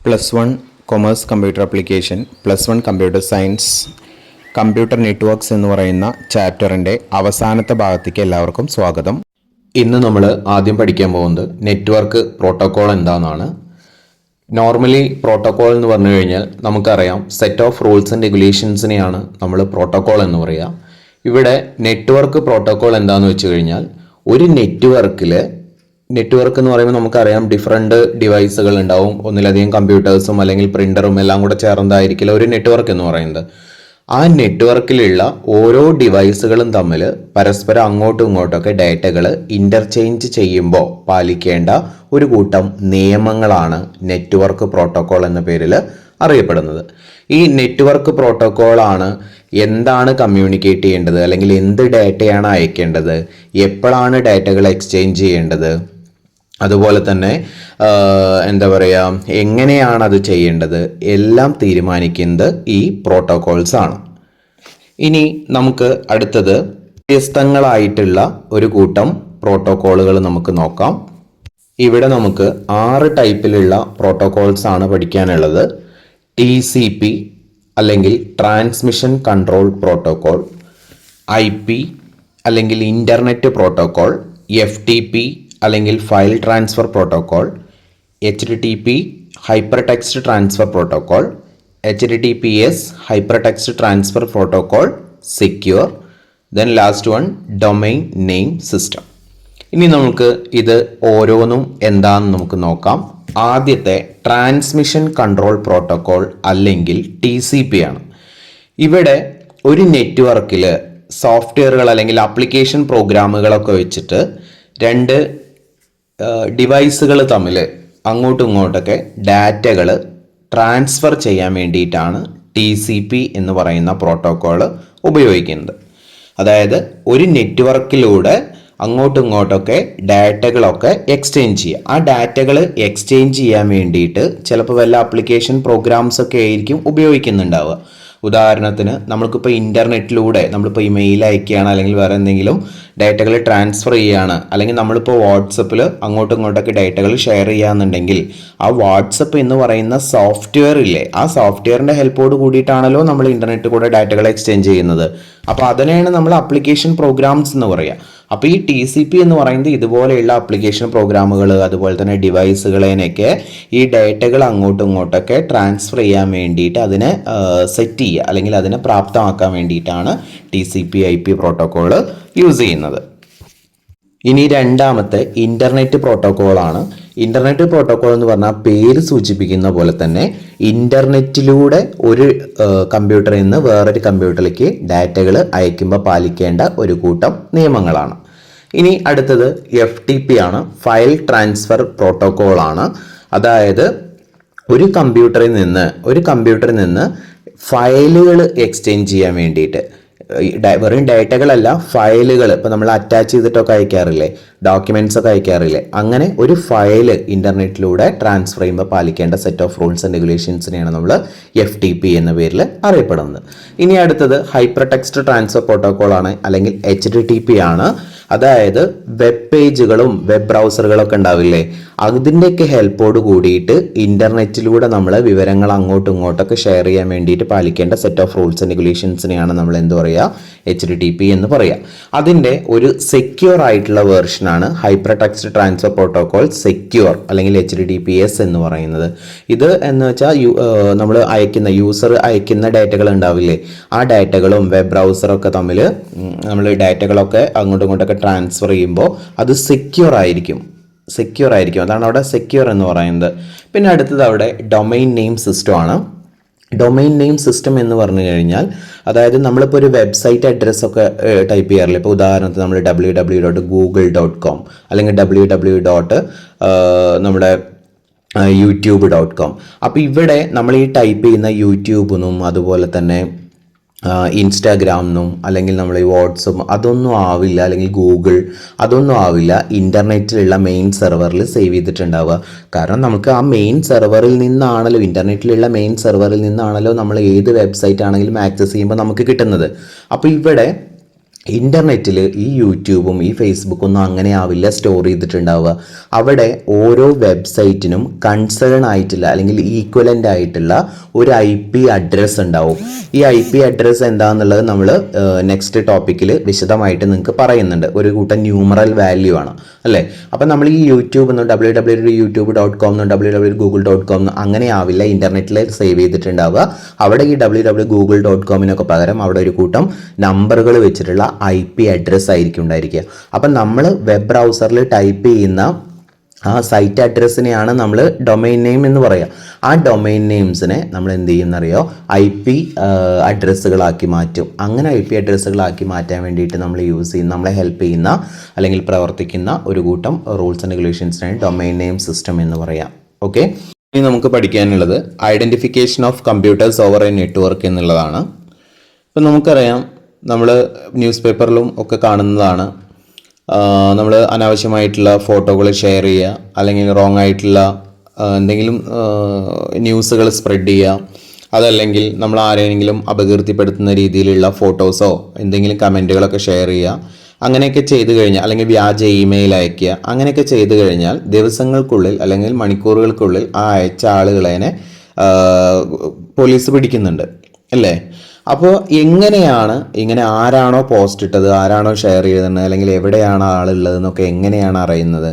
+1 commerce computer application, +1 computer science, computer networks എന്ന് പറയുന്ന ചാപ്റ്ററിൻ്റെ അവസാനത്തെ ഭാഗത്തേക്ക് എല്ലാവർക്കും സ്വാഗതം. ഇന്ന് നമ്മൾ ആദ്യം പഠിക്കാൻ പോകുന്നത് നെറ്റ്വർക്ക് പ്രോട്ടോക്കോൾ എന്താണെന്നാണ്. നോർമലി പ്രോട്ടോക്കോൾ എന്ന് പറഞ്ഞു കഴിഞ്ഞാൽ നമുക്കറിയാം സെറ്റ് ഓഫ് റൂൾസ് ആൻഡ് റെഗുലേഷൻസിനെയാണ് നമ്മൾ പ്രോട്ടോക്കോൾ എന്ന് പറയുക. ഇവിടെ നെറ്റ്വർക്ക് പ്രോട്ടോക്കോൾ എന്താണെന്ന് വെച്ച് കഴിഞ്ഞാൽ ഒരു നെറ്റ്വർക്ക് എന്ന് പറയുമ്പോൾ നമുക്കറിയാം ഡിഫറെൻറ്റ് ഡിവൈസുകൾ ഉണ്ടാവും, ഒന്നിലധികം കമ്പ്യൂട്ടേഴ്സും അല്ലെങ്കിൽ പ്രിൻ്ററും എല്ലാം കൂടെ ചേർന്നതായിരിക്കില്ല ഒരു നെറ്റ്വർക്ക് എന്ന് പറയുന്നത്. ആ നെറ്റ്വർക്കിലുള്ള ഓരോ ഡിവൈസുകളും തമ്മിൽ പരസ്പരം അങ്ങോട്ടും ഇങ്ങോട്ടൊക്കെ ഡാറ്റകൾ ഇൻ്റർചേഞ്ച് ചെയ്യുമ്പോൾ പാലിക്കേണ്ട ഒരു കൂട്ടം നിയമങ്ങളാണ് നെറ്റ്വർക്ക് പ്രോട്ടോക്കോൾ എന്ന പേരിൽ അറിയപ്പെടുന്നത്. ഈ നെറ്റ്വർക്ക് പ്രോട്ടോക്കോളാണ് എന്താണ് കമ്മ്യൂണിക്കേറ്റ് ചെയ്യേണ്ടത്, അല്ലെങ്കിൽ എന്ത് ഡാറ്റയാണ് അയക്കേണ്ടത്, എപ്പോഴാണ് ഡാറ്റകൾ എക്സ്ചേഞ്ച് ചെയ്യേണ്ടത്, അതുപോലെ തന്നെ എങ്ങനെയാണ് അത് ചെയ്യേണ്ടത് എല്ലാം തീരുമാനിക്കുന്നത് ഈ പ്രോട്ടോക്കോൾസ് ആണ്. ഇനി നമുക്ക് അടുത്തത് വ്യത്യസ്തങ്ങളായിട്ടുള്ള ഒരു കൂട്ടം പ്രോട്ടോക്കോളുകൾ നമുക്ക് നോക്കാം. ഇവിടെ നമുക്ക് 6 ടൈപ്പിലുള്ള പ്രോട്ടോക്കോൾസ് ആണ് പഠിക്കാനുള്ളത്. TCP അല്ലെങ്കിൽ ട്രാൻസ്മിഷൻ കൺട്രോൾ പ്രോട്ടോക്കോൾ, IP അല്ലെങ്കിൽ ഇൻ്റർനെറ്റ് പ്രോട്ടോക്കോൾ, FTP അല്ലെങ്കിൽ file transfer protocol, HTTP hyper text transfer protocol, HTTPS hyper text transfer protocol, secure, then last one domain name system. ഇനി നമുക്ക് ഇത് ഓരോന്നും എന്താണെന്ന് നമുക്ക് നോക്കാം. ആദ്യത്തെ ട്രാൻസ്മിഷൻ കൺട്രോൾ പ്രോട്ടോക്കോൾ അല്ലെങ്കിൽ TCP ആണ്. ഇവിടെ ഒരു നെറ്റ്വർക്കിൽ സോഫ്റ്റ്വെയറുകൾ അല്ലെങ്കിൽ ആപ്ലിക്കേഷൻ പ്രോഗ്രാമുകളൊക്കെ വെച്ചിട്ട് രണ്ട് ഡിവൈസുകൾ തമ്മിൽ അങ്ങോട്ടും ഇങ്ങോട്ടൊക്കെ ഡാറ്റകൾ ട്രാൻസ്ഫർ ചെയ്യാൻ വേണ്ടിയിട്ടാണ് TCP എന്ന് പറയുന്ന പ്രോട്ടോക്കോൾ ഉപയോഗിക്കുന്നത്. അതായത് ഒരു നെറ്റ്വർക്കിലൂടെ അങ്ങോട്ടും ഇങ്ങോട്ടൊക്കെ ഡാറ്റകളൊക്കെ എക്സ്ചേഞ്ച് ചെയ്യുക. ആ ഡാറ്റകൾ എക്സ്ചേഞ്ച് ചെയ്യാൻ വേണ്ടിയിട്ട് ചിലപ്പോൾ വല്ല ആപ്ലിക്കേഷൻ പ്രോഗ്രാംസ് ഒക്കെ ആയിരിക്കും ഉപയോഗിക്കുന്നുണ്ടാവുക. ഉദാഹരണത്തിന് നമ്മൾക്കിപ്പോൾ ഇൻ്റർനെറ്റിലൂടെ നമ്മളിപ്പോൾ ഇമെയിൽ അയക്കുകയാണ്, അല്ലെങ്കിൽ വേറെ എന്തെങ്കിലും ഡാറ്റകൾ ട്രാൻസ്ഫർ ചെയ്യുകയാണ്, അല്ലെങ്കിൽ നമ്മളിപ്പോൾ വാട്സപ്പിൽ അങ്ങോട്ടും ഇങ്ങോട്ടൊക്കെ ഡാറ്റകൾ ഷെയർ ചെയ്യുകയാണെന്നുണ്ടെങ്കിൽ ആ വാട്സപ്പ് എന്ന് പറയുന്ന സോഫ്റ്റ്വെയർ ഇല്ലേ, ആ സോഫ്റ്റ്വെയറിൻ്റെ ഹെൽപ്പോട് കൂടിയിട്ടാണല്ലോ നമ്മൾ ഇൻ്റർനെറ്റ് കൂടെ ഡാറ്റകൾ എക്സ്ചേഞ്ച് ചെയ്യുന്നത്. അപ്പോൾ അതിനെയാണ് നമ്മൾ ആപ്ലിക്കേഷൻ പ്രോഗ്രാംസ് എന്ന് പറയുക. അപ്പോൾ ഈ TCP എന്ന് പറയുന്നത് ഇതുപോലെയുള്ള ആപ്ലിക്കേഷൻ പ്രോഗ്രാമുകൾ അതുപോലെ തന്നെ ഡിവൈസുകളെയൊക്കെ ഈ ഡാറ്റകൾ അങ്ങോട്ടും ഇങ്ങോട്ടൊക്കെ ട്രാൻസ്ഫർ ചെയ്യാൻ വേണ്ടിയിട്ട് അതിനെ സെറ്റ് ചെയ്യുക അല്ലെങ്കിൽ അതിനെ പ്രാപ്തമാക്കാൻ വേണ്ടിയിട്ടാണ് TCP/IP പ്രോട്ടോക്കോൾ യൂസ് ചെയ്യുന്നത്. ഇനി രണ്ടാമത്തെ ഇൻ്റർനെറ്റ് പ്രോട്ടോക്കോളാണ്. ഇൻ്റർനെറ്റ് പ്രോട്ടോക്കോൾ എന്ന് പറഞ്ഞാൽ പേര് സൂചിപ്പിക്കുന്ന പോലെ തന്നെ ഇൻ്റർനെറ്റിലൂടെ ഒരു കമ്പ്യൂട്ടറിൽ നിന്ന് വേറൊരു കമ്പ്യൂട്ടറിലേക്ക് ഡാറ്റകൾ അയക്കുമ്പോൾ പാലിക്കേണ്ട ഒരു കൂട്ടം നിയമങ്ങളാണ്. ഇനി അടുത്തത് FTP ആണ്, ഫയൽ ട്രാൻസ്ഫർ പ്രോട്ടോക്കോൾ ആണ്. അതായത് ഒരു കമ്പ്യൂട്ടറിൽ നിന്ന് ഫയലുകൾ എക്സ്ചേഞ്ച് ചെയ്യാൻ വേണ്ടിയിട്ട്, വെറും ഡാറ്റകളല്ല ഫയലുകൾ, ഇപ്പോൾ നമ്മൾ അറ്റാച്ച് ചെയ്തിട്ടൊക്കെ അയക്കാറില്ലേ, ഡോക്യുമെൻറ്റ്സ് ഒക്കെ അയക്കാറില്ലേ, അങ്ങനെ ഒരു ഫയൽ ഇൻ്റർനെറ്റിലൂടെ ട്രാൻസ്ഫർ ചെയ്യുമ്പോൾ പാലിക്കേണ്ട സെറ്റ് ഓഫ് റൂൾസ് ആൻഡ് റെഗുലേഷൻസിനെയാണ് നമ്മൾ FTP എന്ന പേരിൽ അറിയപ്പെടുന്നത്. ഇനി അടുത്തത് ഹൈപ്പർ ടെക്സ്റ്റ് ട്രാൻസ്ഫർ പ്രോട്ടോക്കോൾ ആണ്, അല്ലെങ്കിൽ HTTP ആണ്. അതായത് വെബ് പേജുകളും വെബ് ബ്രൗസറുകളൊക്കെ ഉണ്ടാവില്ലേ, അതിൻ്റെയൊക്കെ ഹെൽപ്പോട് കൂടിയിട്ട് ഇൻ്റർനെറ്റിലൂടെ നമ്മൾ വിവരങ്ങൾ അങ്ങോട്ടും ഇങ്ങോട്ടൊക്കെ ഷെയർ ചെയ്യാൻ വേണ്ടിയിട്ട് പാലിക്കേണ്ട സെറ്റ് ഓഫ് റൂൾസ് ആൻഡ് റെഗുലേഷൻസിനെയാണ് നമ്മൾ എന്ത് പറയുക, HTTP എന്ന് പറയുക. അതിൻ്റെ ഒരു സെക്യൂർ ആയിട്ടുള്ള വേർഷനാണ് hyper text transfer protocol secure അല്ലെങ്കിൽ HTTPS എന്ന് പറയുന്നത്. ഇത് എന്ന് വെച്ചാൽ നമ്മൾ യൂസർ അയക്കുന്ന ഡാറ്റകൾ ഉണ്ടാവില്ലേ, ആ ഡാറ്റകളും വെബ് ബ്രൗസറൊക്കെ തമ്മിൽ നമ്മൾ ഡാറ്റകളൊക്കെ അങ്ങോട്ടും ഇങ്ങോട്ടൊക്കെ ട്രാൻസ്ഫർ ചെയ്യുമ്പോൾ അത് സെക്യൂർ ആയിരിക്കും. അതാണ് അവിടെ സെക്യൂർ എന്ന് പറയുന്നത്. പിന്നെ അടുത്തത് അവിടെ ഡൊമൈൻ നെയിം സിസ്റ്റം ആണ്. ഡൊമൈൻ നെയിം സിസ്റ്റം എന്ന് പറഞ്ഞു കഴിഞ്ഞാൽ അതായത് നമ്മളിപ്പോൾ ഒരു വെബ്സൈറ്റ് അഡ്രസ്സൊക്കെ ടൈപ്പ് ചെയ്യാറില്ല. ഇപ്പോൾ ഉദാഹരണത്തിന് നമ്മൾ www.google.com അല്ലെങ്കിൽ www. നമ്മുടെ youtube.com. അപ്പോൾ ഇവിടെ നമ്മൾ ഈ ടൈപ്പ് ചെയ്യുന്ന യൂട്യൂബിനും അതുപോലെ തന്നെ ഇൻസ്റ്റാഗ്രാമിനും അല്ലെങ്കിൽ നമ്മൾ ഈ വാട്സപ്പ് അതൊന്നും ആവില്ല, അല്ലെങ്കിൽ ഗൂഗിൾ അതൊന്നും ആവില്ല ഇൻ്റർനെറ്റിലുള്ള മെയിൻ സെർവറിൽ സേവ് ചെയ്തിട്ടുണ്ടാവുക. കാരണം നമുക്ക് ആ മെയിൻ സെർവറിൽ നിന്നാണല്ലോ, ഇൻ്റർനെറ്റിലുള്ള മെയിൻ സെർവറിൽ നിന്നാണല്ലോ നമ്മൾ ഏത് വെബ്സൈറ്റ് ആണെങ്കിലും ആക്സസ് ചെയ്യുമ്പോൾ നമുക്ക് കിട്ടുന്നത്. അപ്പോൾ ഇവിടെ ഇൻ്റർനെറ്റിൽ ഈ യൂട്യൂബും ഈ ഫേസ്ബുക്കും ഒന്നും അങ്ങനെ ആവില്ല സ്റ്റോർ ചെയ്തിട്ടുണ്ടാവുക. അവിടെ ഓരോ വെബ്സൈറ്റിനും കൺസേൺ ആയിട്ടുള്ള അല്ലെങ്കിൽ ഈക്വലൻ്റ് ആയിട്ടുള്ള ഒരു IP അഡ്രസ്സ് ഉണ്ടാവും. ഈ IP അഡ്രസ്സ് എന്താണെന്നുള്ളത് നമ്മൾ നെക്സ്റ്റ് ടോപ്പിക്കിൽ വിശദമായിട്ട് നിങ്ങൾക്ക് പറയുന്നുണ്ട്. ഒരു കൂട്ടം ന്യൂമറൽ വാല്യൂ ആണ് അല്ലേ. അപ്പം നമ്മൾ ഈ യൂട്യൂബ് എന്ന് www.youtube.com www.google.com അങ്ങനെ ആവില്ല ഇൻ്റർനെറ്റിൽ സേവ് ചെയ്തിട്ടുണ്ടാവുക. അവിടെ ഈ www.google.com പകരം അവിടെ ഒരു കൂട്ടം നമ്പറുകൾ വെച്ചിട്ടുള്ള IP അഡ്രസ്സ് ആയിരിക്കും ഉണ്ടായിരിക്കുക. അപ്പം നമ്മൾ വെബ് ബ്രൗസറിൽ ടൈപ്പ് ചെയ്യുന്ന ആ സൈറ്റ് അഡ്രസ്സിനെയാണ് നമ്മൾ ഡൊമൈൻ നെയിം എന്ന് പറയുക. ആ ഡൊമൈൻ നെയിംസിനെ നമ്മൾ എന്ത് ചെയ്യുന്നറിയോ, IP അഡ്രസ്സുകളാക്കി മാറ്റും. അങ്ങനെ IP അഡ്രസ്സുകളാക്കി മാറ്റാൻ വേണ്ടിയിട്ട് നമ്മൾ യൂസ് ചെയ്യുന്ന, നമ്മളെ ഹെൽപ്പ് ചെയ്യുന്ന അല്ലെങ്കിൽ പ്രവർത്തിക്കുന്ന ഒരു കൂട്ടം റൂൾസ് ആൻഡ് റെഗുലേഷൻസിനാണ് ഡൊമൈൻ നെയിം സിസ്റ്റം എന്ന് പറയാം. ഓക്കെ, ഇനി നമുക്ക് പഠിക്കാനുള്ളത് identification of computers over a network എന്നുള്ളതാണ്. ഇപ്പം നമുക്കറിയാം, നമ്മൾ ന്യൂസ് പേപ്പറിലും ഒക്കെ കാണുന്നതാണ്, നമ്മൾ അനാവശ്യമായിട്ടുള്ള ഫോട്ടോകൾ ഷെയർ ചെയ്യുക അല്ലെങ്കിൽ റോങ് ആയിട്ടുള്ള എന്തെങ്കിലും ന്യൂസുകൾ സ്പ്രെഡ് ചെയ്യുക, അതല്ലെങ്കിൽ നമ്മൾ ആരെയെങ്കിലും അപകീർത്തിപ്പെടുത്തുന്ന രീതിയിലുള്ള ഫോട്ടോസോ എന്തെങ്കിലും കമൻറ്റുകളൊക്കെ ഷെയർ ചെയ്യുക. അങ്ങനെയൊക്കെ ചെയ്തു കഴിഞ്ഞാൽ, അല്ലെങ്കിൽ വ്യാജ ഇമെയിൽ അയയ്ക്കുക, അങ്ങനെയൊക്കെ ചെയ്തു കഴിഞ്ഞാൽ ദിവസങ്ങൾക്കുള്ളിൽ അല്ലെങ്കിൽ മണിക്കൂറുകൾക്കുള്ളിൽ ആ അയച്ച ആളുകളെ പോലീസ് പിടിക്കുന്നുണ്ട് അല്ലേ. അപ്പോൾ എങ്ങനെയാണ് ഇങ്ങനെ ആരാണോ പോസ്റ്റ് ഇട്ടത്, ആരാണോ ഷെയർ ചെയ്തത്, അല്ലെങ്കിൽ എവിടെയാണ് ആളുള്ളതെന്നൊക്കെ എങ്ങനെയാണ് അറിയുന്നത്?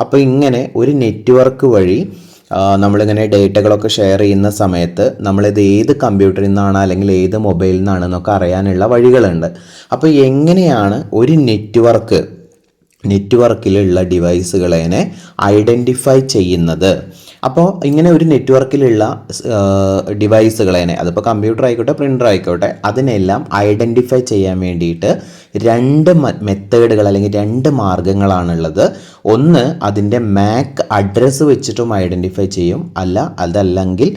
അപ്പോൾ ഇങ്ങനെ ഒരു നെറ്റ്വർക്ക് വഴി നമ്മളിങ്ങനെ ഡേറ്റകളൊക്കെ ഷെയർ ചെയ്യുന്ന സമയത്ത് നമ്മളിത് ഏത് കമ്പ്യൂട്ടറിൽ നിന്നാണ് അല്ലെങ്കിൽ ഏത് മൊബൈലിൽ നിന്നാണെന്നൊക്കെ അറിയാനുള്ള വഴികളുണ്ട്. അപ്പോൾ എങ്ങനെയാണ് ഒരു നെറ്റ്വർക്കിലുള്ള ഡിവൈസുകളെ ഐഡൻറ്റിഫൈ ചെയ്യുന്നത്? അപ്പോൾ ഇങ്ങനെ ഒരു നെറ്റ്വർക്കിലുള്ള ഡിവൈസുകളെ, അതിപ്പോൾ കമ്പ്യൂട്ടർ ആയിക്കോട്ടെ പ്രിൻ്റർ ആയിക്കോട്ടെ, അതിനെല്ലാം ഐഡൻറ്റിഫൈ ചെയ്യാൻ വേണ്ടിയിട്ട് രണ്ട് മെത്തേഡുകൾ അല്ലെങ്കിൽ രണ്ട് മാർഗങ്ങളാണുള്ളത്. ഒന്ന്, അതിൻ്റെ MAC അഡ്രസ്സ് വെച്ചിട്ടും ഐഡൻറ്റിഫൈ ചെയ്യും, അതല്ലെങ്കിൽ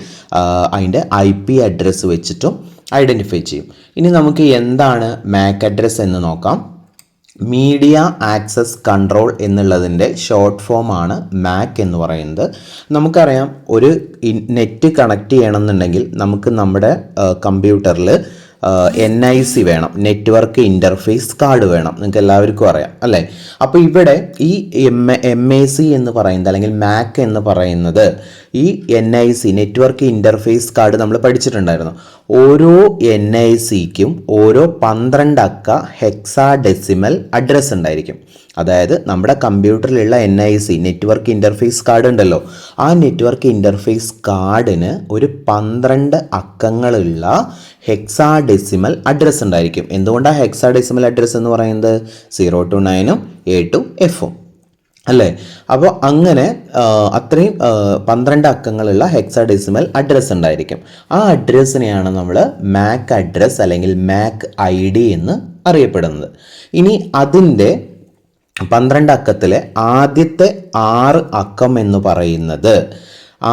അതിൻ്റെ IP അഡ്രസ്സ് വെച്ചിട്ടും ഐഡൻറ്റിഫൈ ചെയ്യും. ഇനി നമുക്ക് എന്താണ് MAC അഡ്രസ്സ് എന്ന് നോക്കാം. മീഡിയ ആക്സസ് കൺട്രോൾ എന്നുള്ളതിൻ്റെ ഷോർട്ട് ഫോമാണ് MAC എന്ന് പറയുന്നത്. നമുക്കറിയാം, ഒരു നെറ്റ് കണക്ട് ചെയ്യണമെന്നുണ്ടെങ്കിൽ നമുക്ക് നമ്മുടെ കമ്പ്യൂട്ടറിൽ NIC വേണം, നെറ്റ്വർക്ക് ഇൻ്റർഫേസ് കാർഡ് വേണം, നിങ്ങൾക്ക് എല്ലാവർക്കും അറിയാം അല്ലേ. അപ്പോൾ ഇവിടെ ഈ MAC എന്ന് പറയുന്നത് അല്ലെങ്കിൽ MAC എന്ന് പറയുന്നത് ഈ NIC നെറ്റ്വർക്ക് ഇൻ്റർഫേസ് കാർഡ് നമ്മൾ പഠിച്ചിട്ടുണ്ടായിരുന്നു. ഓരോ NICക്കും ഓരോ 12 അക്ക ഹെക്സാഡെസിമൽ അഡ്രസ്സ് ഉണ്ടായിരിക്കും. അതായത് നമ്മുടെ കമ്പ്യൂട്ടറിലുള്ള NIC നെറ്റ്വർക്ക് ഇൻ്റർഫേസ് കാർഡ് ഉണ്ടല്ലോ, ആ നെറ്റ്വർക്ക് ഇൻ്റർഫേസ് കാർഡിന് ഒരു 12 അക്കങ്ങളുള്ള ഹെക്സാഡെസിമൽ അഡ്രസ്സ് ഉണ്ടായിരിക്കും. എന്തുകൊണ്ടാണ് ഹെക്സാഡെസിമൽ അഡ്രസ്സ് എന്ന് പറയുന്നത്? 0 to 9 A to F അല്ലേ. അപ്പോൾ അങ്ങനെ അത്രയും 12 അക്കങ്ങളുള്ള ഹെക്സാഡെസിമൽ അഡ്രസ്സ് ഉണ്ടായിരിക്കും. ആ അഡ്രസ്സിനെയാണ് നമ്മൾ MAC അഡ്രസ്സ് അല്ലെങ്കിൽ MAC ID എന്ന് അറിയപ്പെടുന്നത്. ഇനി അതിൻ്റെ 12 അക്കത്തിലെ ആദ്യത്തെ 6 അക്കം എന്ന് പറയുന്നത്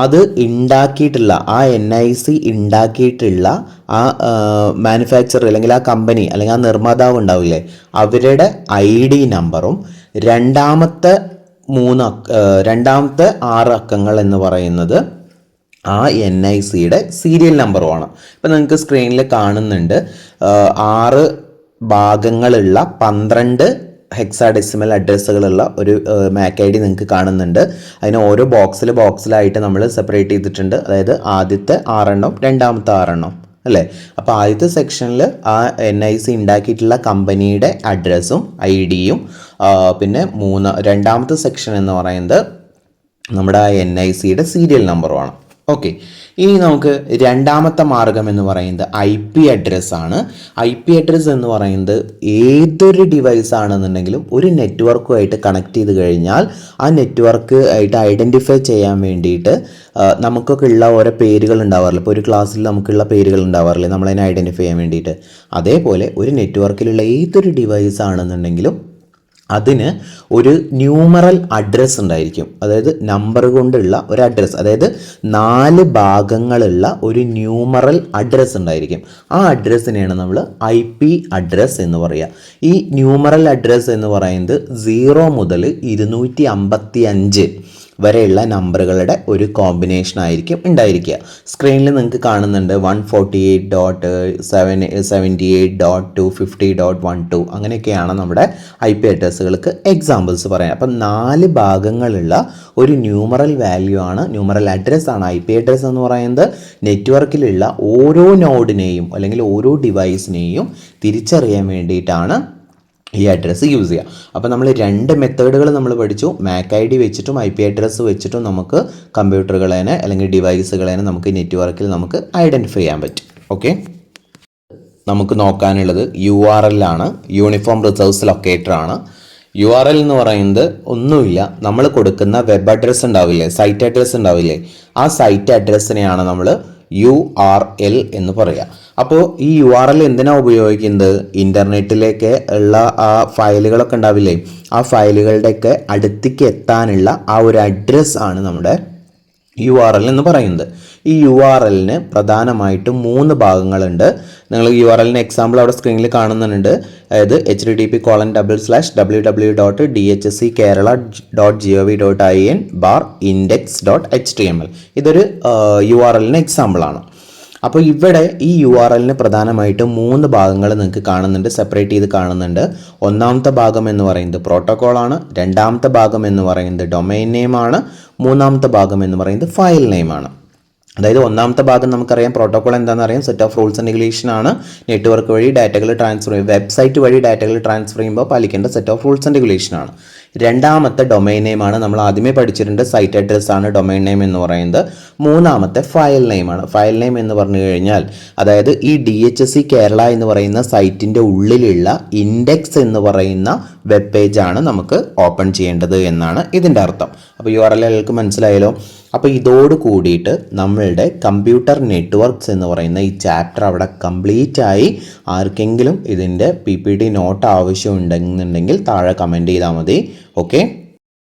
അത് ഉണ്ടാക്കിയിട്ടുള്ള ആ NIC ഉണ്ടാക്കിയിട്ടുള്ള ആ മാനുഫാക്ചറർ അല്ലെങ്കിൽ ആ കമ്പനി അല്ലെങ്കിൽ ആ നിർമ്മാതാവ് ഉണ്ടാവില്ലേ, അവരുടെ ID നമ്പറും രണ്ടാമത്തെ 6 അക്കങ്ങൾ എന്ന് പറയുന്നത് ആ NICയുടെ സീരിയൽ നമ്പറുമാണ്. ഇപ്പം നിങ്ങൾക്ക് സ്ക്രീനിൽ കാണുന്നുണ്ട് 6 ഭാഗങ്ങളുള്ള 12 ഹെക്സാഡെസിമൽ അഡ്രസ്സുകളുള്ള ഒരു MAC ID നിങ്ങൾക്ക് കാണുന്നുണ്ട്. അതിന് ഓരോ ബോക്സിലായിട്ട് നമ്മൾ സെപ്പറേറ്റ് ചെയ്തിട്ടുണ്ട്. അതായത് ആദ്യത്തെ 6 എണ്ണം, രണ്ടാമത്തെ 6 എണ്ണം അല്ലേ. അപ്പോൾ ആദ്യത്തെ സെക്ഷനിൽ ആ NIC ഉണ്ടാക്കിയിട്ടുള്ള കമ്പനിയുടെ അഡ്രസ്സും IDയും, പിന്നെ രണ്ടാമത്തെ സെക്ഷൻ എന്ന് പറയുന്നത് നമ്മുടെ ആ NICയുടെ സീരിയൽ നമ്പറുമാണ്. ഓക്കെ, ഇനി നമുക്ക് രണ്ടാമത്തെ മാർഗം എന്ന് പറയുന്നത് IP അഡ്രസ്സാണ്. IP അഡ്രസ്സ് എന്ന് പറയുന്നത് ഏതൊരു ഡിവൈസ് ആണെന്നുണ്ടെങ്കിലും ഒരു നെറ്റ്വർക്കുമായിട്ട് കണക്ട് ചെയ്ത് കഴിഞ്ഞാൽ ആ നെറ്റ്വർക്ക് ആയിട്ട് ഐഡൻറ്റിഫൈ ചെയ്യാൻ വേണ്ടിയിട്ട് നമുക്കൊക്കെ ഉള്ള ഓരോ പേരുകൾ ഉണ്ടാവാറില്ല. ഇപ്പോൾ ഒരു ക്ലാസ്സിൽ നമുക്കുള്ള പേരുകൾ ഉണ്ടാവാറില്ലേ നമ്മളതിനെ ഐഡൻറ്റിഫൈ ചെയ്യാൻ വേണ്ടിയിട്ട്. അതേപോലെ ഒരു നെറ്റ്വർക്കിലുള്ള ഏതൊരു ഡിവൈസ് ആണെന്നുണ്ടെങ്കിലും അതിന് ഒരു ന്യൂമറൽ അഡ്രസ്സ് ഉണ്ടായിരിക്കും. അതായത് നമ്പർ കൊണ്ടുള്ള ഒരു അഡ്രസ്സ്, അതായത് 4 ഭാഗങ്ങളുള്ള ഒരു ന്യൂമറൽ അഡ്രസ്സ് ഉണ്ടായിരിക്കും. ആ അഡ്രസ്സിനെയാണ് നമ്മൾ IP അഡ്രസ്സ് എന്ന് പറയുക. ഈ ന്യൂമറൽ അഡ്രസ്സ് എന്ന് പറയുന്നത് 0 മുതൽ 255 വരെയുള്ള നമ്പറുകളുടെ ഒരു കോമ്പിനേഷൻ ആയിരിക്കും ഉണ്ടായിരിക്കുക. സ്ക്രീനിൽ നിങ്ങൾക്ക് കാണുന്നുണ്ട് 148.78.250.12 അങ്ങനെയൊക്കെയാണ് നമ്മുടെ IP അഡ്രസ്സുകൾക്ക് എക്സാമ്പിൾസ് പറയാം. അപ്പം 4 ഭാഗങ്ങളുള്ള ഒരു ന്യൂമറൽ വാല്യൂ ആണ്, ന്യൂമറൽ അഡ്രസ്സ് ആണ് IP അഡ്രസ്സ് എന്ന് പറയുന്നത്. നെറ്റ്വർക്കിലുള്ള ഓരോ നോഡിനെയും അല്ലെങ്കിൽ ഓരോ ഡിവൈസിനെയും തിരിച്ചറിയാൻ വേണ്ടിയിട്ടാണ് ഈ അഡ്രസ്സ് യൂസ് ചെയ്യുക. അപ്പോൾ നമ്മൾ 2 മെത്തേഡുകൾ നമ്മൾ പഠിച്ചു. MAC ID വെച്ചിട്ടും IP അഡ്രസ്സ് വെച്ചിട്ടും നമുക്ക് കമ്പ്യൂട്ടറുകളെ അല്ലെങ്കിൽ ഡിവൈസുകളെ നമുക്ക് നെറ്റ്വർക്കിൽ നമുക്ക് ഐഡൻറ്റിഫൈ ചെയ്യാൻ പറ്റും. ഓക്കെ, നമുക്ക് നോക്കാനുള്ളത് URL ആണ്, യൂണിഫോം റിസോഴ്സ് ലൊക്കേറ്റർ ആണ്. URL എന്ന് പറയുന്നത് ഒന്നുമില്ല, നമ്മൾ കൊടുക്കുന്ന വെബ് അഡ്രസ്സ് ഉണ്ടാവില്ലേ, സൈറ്റ് അഡ്രസ്സ് ഉണ്ടാവില്ലേ, ആ സൈറ്റ് അഡ്രസ്സിനെയാണ് നമ്മൾ URL എന്ന് പറയുക. അപ്പോൾ ഈ URL എന്തിനാണ് ഉപയോഗിക്കുന്നത്? ഇൻ്റർനെറ്റിലേക്ക് ഉള്ള ആ ഫയലുകളൊക്കെ ഉണ്ടാവില്ലേ, ആ ഫയലുകളുടെയൊക്കെ അടുത്തേക്ക് എത്താനുള്ള ആ ഒരു അഡ്രസ്സ് ആണ് നമ്മുടെ URL എന്ന് പറയുന്നത്. ഈ URLന് പ്രധാനമായിട്ടും 3 ഭാഗങ്ങളുണ്ട്. നിങ്ങൾ URLന് എക്സാമ്പിൾ അവിടെ സ്ക്രീനിൽ കാണുന്നുണ്ട്. അതായത് http://www.dhsckerala.gov.in/index.html. ഇതൊരു URLന് എക്സാമ്പിളാണ്. അപ്പോൾ ഇവിടെ ഈ URLന് പ്രധാനമായിട്ടും 3 ഭാഗങ്ങൾ നിങ്ങൾക്ക് കാണുന്നുണ്ട്, സെപ്പറേറ്റ് ചെയ്ത് കാണുന്നുണ്ട്. ഒന്നാമത്തെ ഭാഗം എന്ന് പറയുന്നത് പ്രോട്ടോക്കോളാണ്, രണ്ടാമത്തെ ഭാഗം എന്ന് പറയുന്നത് ഡൊമൈൻ നെയിമാണ്, മൂന്നാമത്തെ ഭാഗം എന്ന് പറയുന്നത് ഫയൽ നെയിമാണ്. അതായത് ഒന്നാമത്തെ ഭാഗം നമുക്കറിയാം, പ്രോട്ടോക്കോൾ എന്താണെന്ന് അറിയാം, set of rules and regulation ആണ്. നെറ്റ്വർക്ക് വഴി ഡാറ്റകൾ ട്രാൻസ്ഫർ ചെയ്യും, വെബ്സൈറ്റ് വഴി ഡാറ്റകൾ ട്രാൻസ്ഫർ ചെയ്യുമ്പോൾ പാലിക്കേണ്ട set of rules and regulation ആണ്. രണ്ടാമത്തെ ഡൊമൈൻ നെയിമാണ്, നമ്മൾ ആദ്യമേ പഠിച്ചിട്ടുണ്ട്, സൈറ്റ് അഡ്രസ് ആണ് ഡൊമൈൻ നെയിം എന്ന് പറയുന്നത്. മൂന്നാമത്തെ ഫയൽ നെയിമാണ്. ഫയൽ നെയിം എന്ന് പറഞ്ഞു കഴിഞ്ഞാൽ അതായത് ഈ DHSC കേരള എന്ന് പറയുന്ന സൈറ്റിൻ്റെ ഉള്ളിലുള്ള ഇൻഡെക്സ് എന്ന് പറയുന്ന വെബ് പേജാണ് നമുക്ക് ഓപ്പൺ ചെയ്യേണ്ടത് എന്നാണ് ഇതിൻ്റെ അർത്ഥം. അപ്പോൾ URLകൾക്ക് മനസ്സിലായല്ലോ. അപ്പോൾ ഇതോട് കൂടിയിട്ട് നമ്മളുടെ കമ്പ്യൂട്ടർ നെറ്റ്വർക്ക്സ് എന്ന് പറയുന്ന ഈ ചാപ്റ്റർ അവിടെ കംപ്ലീറ്റ് ആയി. ആർക്കെങ്കിലും ഇതിൻ്റെ PPT നോട്ട് ആവശ്യമുണ്ടെന്നുണ്ടെങ്കിൽ താഴെ കമൻറ്റ് ചെയ്താൽ മതി. ഓക്കെ.